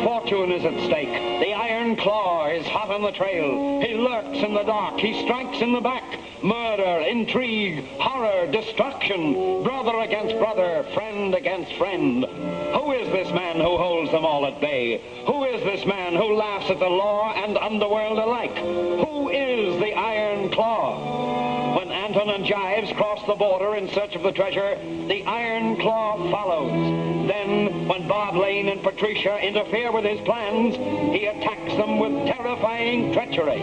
Fortune is at stake. The iron claw is hot on the trail. He lurks in the dark. He strikes in the back. Murder, intrigue, horror, destruction. Brother against brother, friend against friend. Who is this man who holds them all at bay? Who is this man who laughs at the law and underworld alike? Who is the Iron Claw? When Anton and Jives cross the border in search of the treasure, the Iron Claw follows. Then, when Bob Lane and Patricia interfere with his plans, he attacks them with terrifying treachery.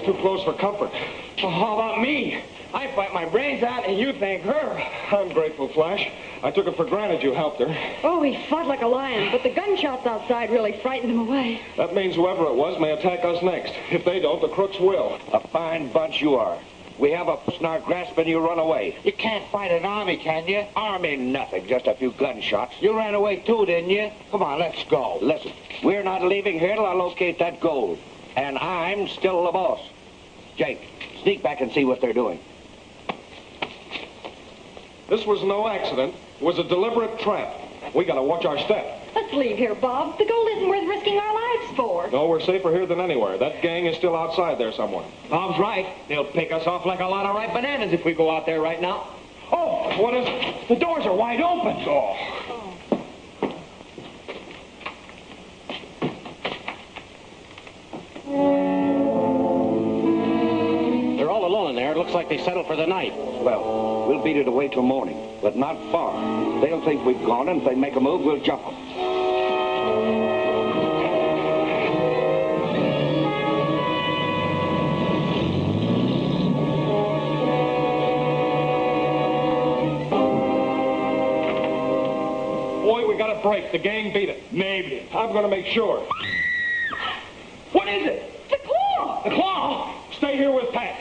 Too close for comfort. Well, how about me? I fight my brains out and you thank her. I'm grateful, Flash. I took it for granted you helped her. Oh, he fought like a lion, but the gunshots outside really frightened him away. That means whoever it was may attack us next. If they don't, the crooks will. A fine bunch you are. We have a in our grasp and you run away. You can't fight an army, can you? Army nothing, just a few gunshots. You ran away too, didn't you? Come on, let's go. Listen, we're not leaving here till I locate that gold. And I'm still the boss. Jake, sneak back and see what they're doing. This was no accident. It was a deliberate trap. We gotta watch our step. Let's leave here, Bob. The gold isn't worth risking our lives for. No, we're safer here than anywhere. That gang is still outside there somewhere. Bob's right. They'll pick us off like a lot of ripe bananas if we go out there right now. Oh, what is it? The doors are wide open. Oh. Alone in there. It looks like they settled for the night. Well, we'll beat it away till morning, but not far. They'll think we've gone, and if they make a move, we'll jump them. Boy, we got a break. The gang beat it. Maybe. I'm gonna make sure. What is it? The claw! The claw! Stay here with Pat.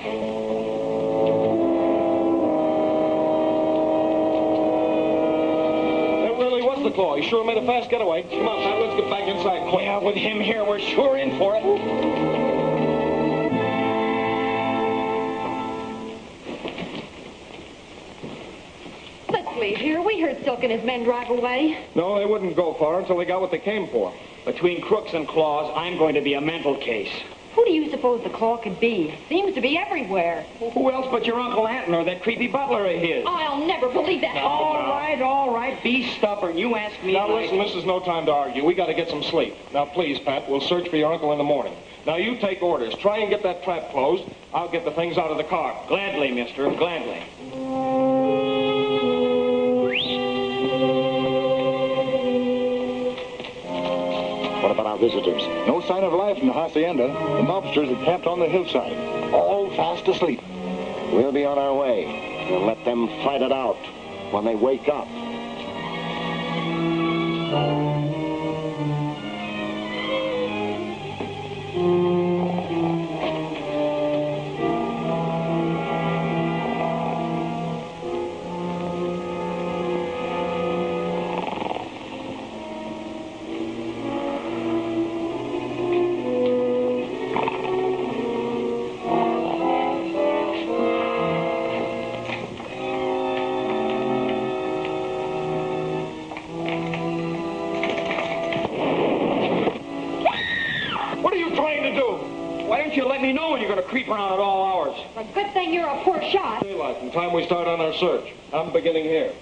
It really was the claw. He sure made a fast getaway. Come on, Pat, let's get back inside quick. Yeah, with him here, we're sure in for it. Let's leave here. We heard Silk and his men drive away. No, they wouldn't go far until they got what they came for. Between crooks and claws, I'm going to be a mental case. Who do you suppose the claw could be? Seems to be everywhere. Who else but your Uncle Anton or that creepy butler of his? I'll never believe that. All right. Be stubborn. You ask me. Now, listen, this is no time to argue. We got to get some sleep. Now, please, Pat, we'll search for your uncle in the morning. Now, you take orders. Try and get that trap closed. I'll get the things out of the car. Gladly, mister. Gladly. What about our visitors? No sign of life in the hacienda. The mobsters are camped on the hillside, all fast asleep. We'll be on our way. We'll let them fight it out when they wake up. Creep around at all hours. A good thing you're a poor shot. Daylight, from time we start on our search. I'm beginning here.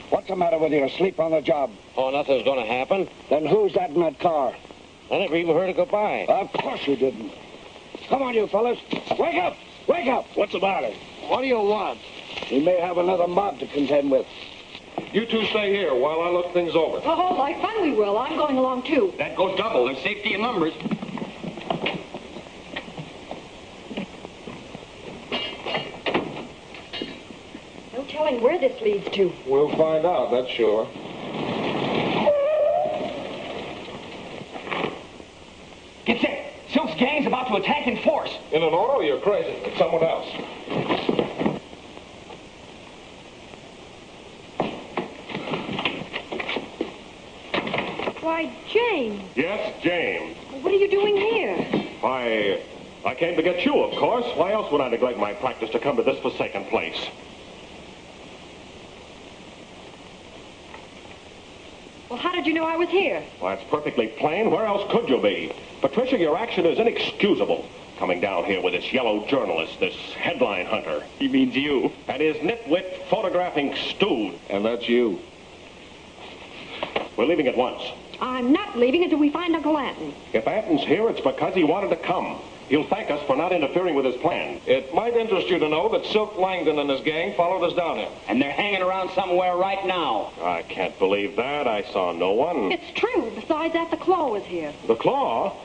What's the matter with you? Asleep on the job? Oh, nothing's going to happen. Then who's that in that car? I never even heard it go by. Of course you didn't. Come on, you fellas. Wake up! Wake up! What's the matter? What do you want? We may have another mob to contend with. You two stay here while I look things over. Oh, like fun we will. I'm going along, too. That goes double. There's safety in numbers. No telling where this leads to. We'll find out, that's sure. Get set. Silk's gang's about to attack in force. In an auto, you're crazy. It's someone else. Why, James. Yes, James. What are you doing here? I came to get you, of course. Why else would I neglect my practice to come to this forsaken place? Well, how did you know I was here? Why, it's perfectly plain. Where else could you be? Patricia, your action is inexcusable. Coming down here with this yellow journalist, this headline hunter. He means you. And his nitwit photographing Stu. And that's you. We're leaving at once. I'm not leaving until we find Uncle Anton. If Anton's here, it's because he wanted to come. He'll thank us for not interfering with his plan. It might interest you to know that Silk Langdon and his gang followed us down here. And they're hanging around somewhere right now. I can't believe that. I saw no one. It's true. Besides that, the claw was here. The claw?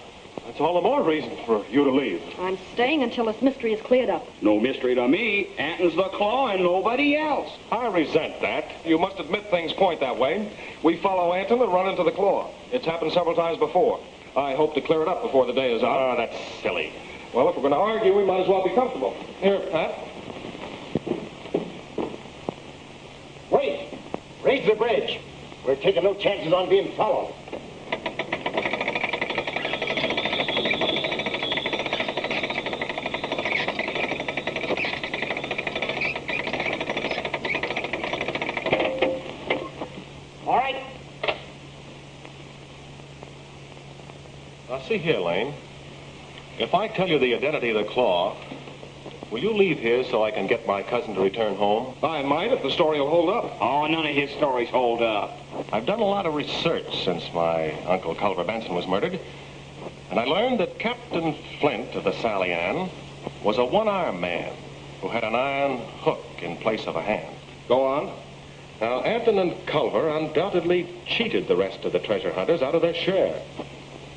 That's all the more reason for you to leave. I'm staying until this mystery is cleared up. No mystery to me. Anton's the claw and nobody else. I resent that. You must admit things point that way. We follow Anton and run into the claw. It's happened several times before. I hope to clear it up before the day is out. Oh, that's silly. Well, if we're going to argue, we might as well be comfortable. Here, Pat. Wait! Raise the bridge. We're taking no chances on being followed. All right. Now, see here, Lane. If I tell you the identity of the claw, will you leave here so I can get my cousin to return home? I might if the story will hold up. Oh, none of his stories hold up. I've done a lot of research since my Uncle Culver Benson was murdered, and I learned that Captain Flint of the Sally Ann was a one-armed man who had an iron hook in place of a hand. Go on. Now, Anton and Culver undoubtedly cheated the rest of the treasure hunters out of their share.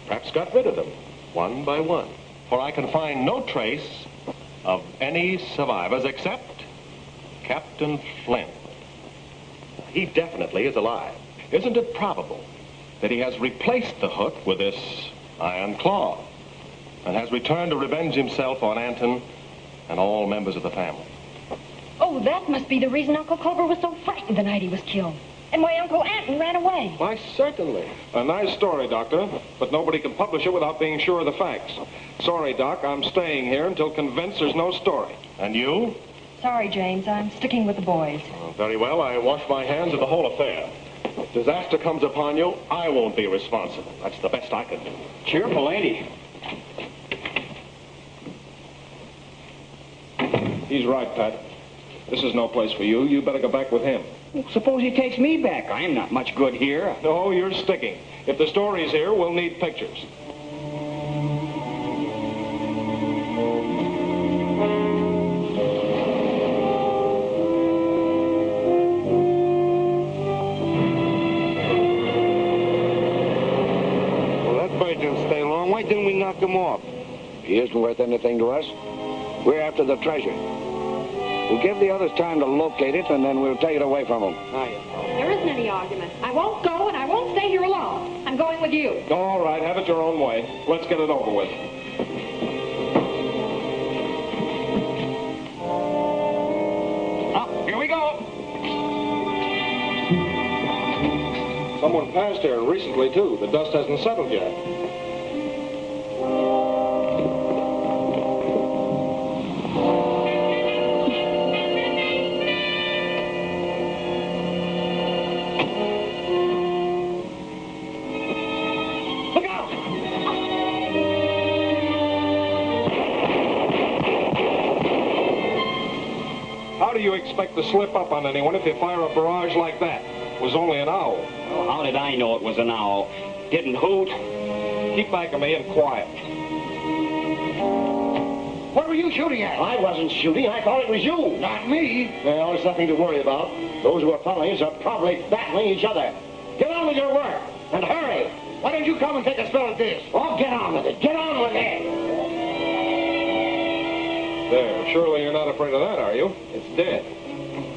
Perhaps got rid of them, one by one. For I can find no trace of any survivors except Captain Flint. He definitely is alive. Isn't it probable that he has replaced the hook with this iron claw and has returned to revenge himself on Anton and all members of the family? Oh, that must be the reason Uncle Culver was so frightened the night he was killed. And why Uncle Anton ran away. Why, certainly. A nice story, Doctor, but nobody can publish it without being sure of the facts. Sorry, Doc, I'm staying here until convinced there's no story. And you? Sorry, James. I'm sticking with the boys. Very well, I wash my hands of the whole affair. If disaster comes upon you, I won't be responsible. That's the best I can do. Cheerful, ain't he? He's right, Pat. This is no place for you. You better go back with him. Suppose he takes me back. I'm not much good here. No, you're sticking. If the story's here, we'll need pictures. Well, that bird didn't stay long. Why didn't we knock him off? He isn't worth anything to us. We're after the treasure. We'll give the others time to locate it, and then we'll take it away from them. There isn't any argument. I won't go, and I won't stay here alone. I'm going with you. All right, have it your own way. Let's get it over with. Oh, here we go. Someone passed here recently, too. The dust hasn't settled yet. How do you expect to slip up on anyone if you fire a barrage like that? It was only an owl. Well, how did I know it was an owl? Didn't hoot. Keep back of me and quiet. What were you shooting at? I wasn't shooting. I thought it was you. Not me. Well, there's nothing to worry about. Those who are following us are probably battling each other. Get on with your work, and hurry. Why don't you come and take a spell at this? Oh, get on with it. Get on with it. There, surely you're not afraid of that, are you? It's dead.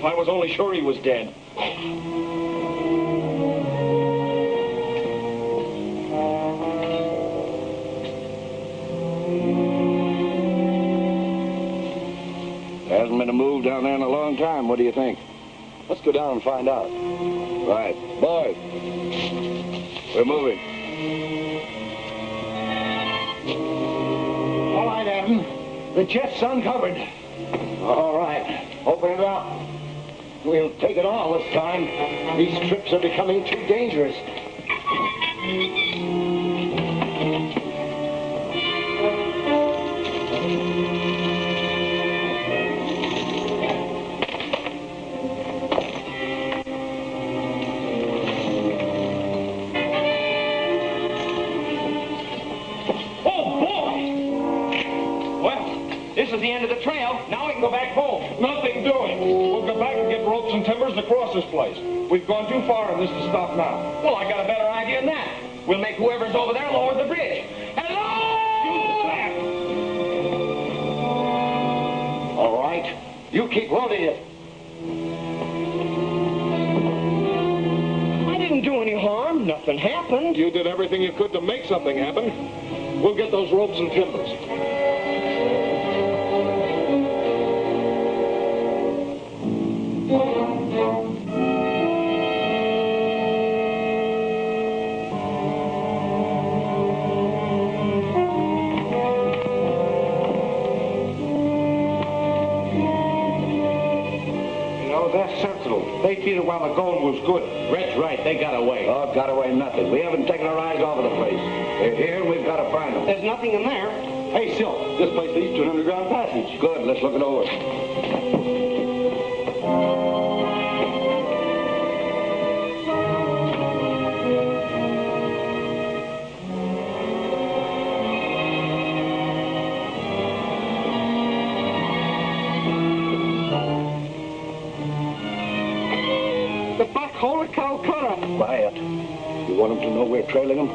I was only sure he was dead. There hasn't been a move down there in a long time. What do you think? Let's go down and find out. Right. Boys, we're moving. All right, Adam. The jet's uncovered. All right. Open it up. We'll take it all this time. These trips are becoming too dangerous. This is the end of the trail. Now we can go back home. Nothing doing. We'll go back and get ropes and timbers to cross this place. We've gone too far in this to stop now. Well, I got a better idea than that. We'll make whoever's over there lower the bridge. Hello! All right. You keep loading it. I didn't do any harm. Nothing happened. You did everything you could to make something happen. We'll get those ropes and timbers. That's sensible. They did it while the going was good. Red's right. They got away. Oh, got away nothing. We haven't taken our eyes off of the place. They're here, and we've got to find them. There's nothing in there. Hey, Silk, this place leads to an underground passage. Good, let's look it over. Holy Calcutta! Quiet. You want them to know we're trailing them?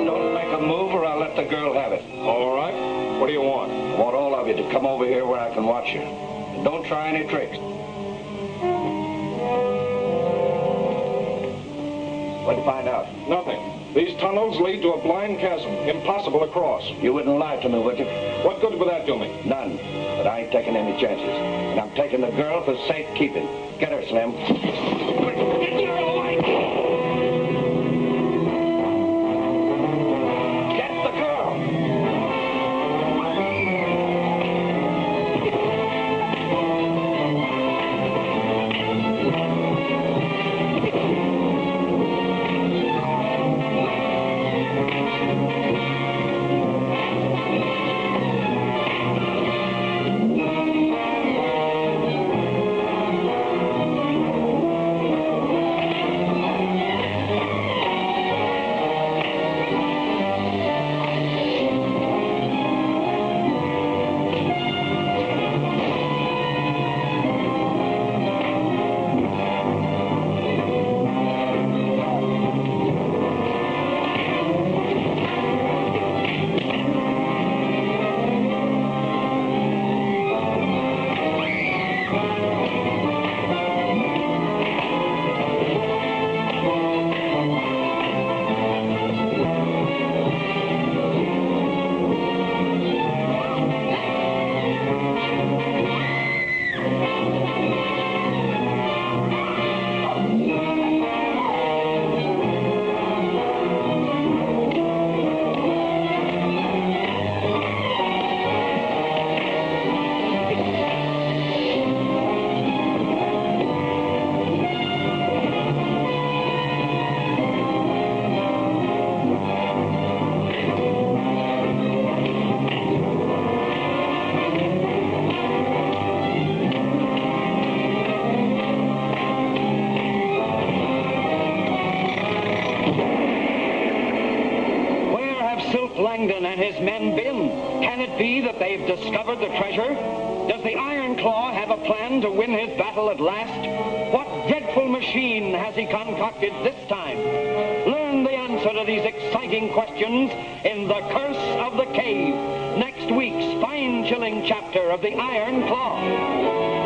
Don't make a move or I'll let the girl have it. All right. What do you want? I want all of you to come over here where I can watch you. And don't try any tricks. What'd you find out? Nothing. These tunnels lead to a blind chasm, impossible to cross. You wouldn't lie to me, would you? What good would that do me? None. But I ain't taking any chances. And I'm taking the girl for safekeeping. Get her, Slim. Get your away! Get the girl! Langdon and his men been? Can it be that they've discovered the treasure? Does the Iron Claw have a plan to win his battle at last? What dreadful machine has he concocted this time? Learn the answer to these exciting questions in The Curse of the Cave, next week's spine-chilling chapter of the Iron Claw.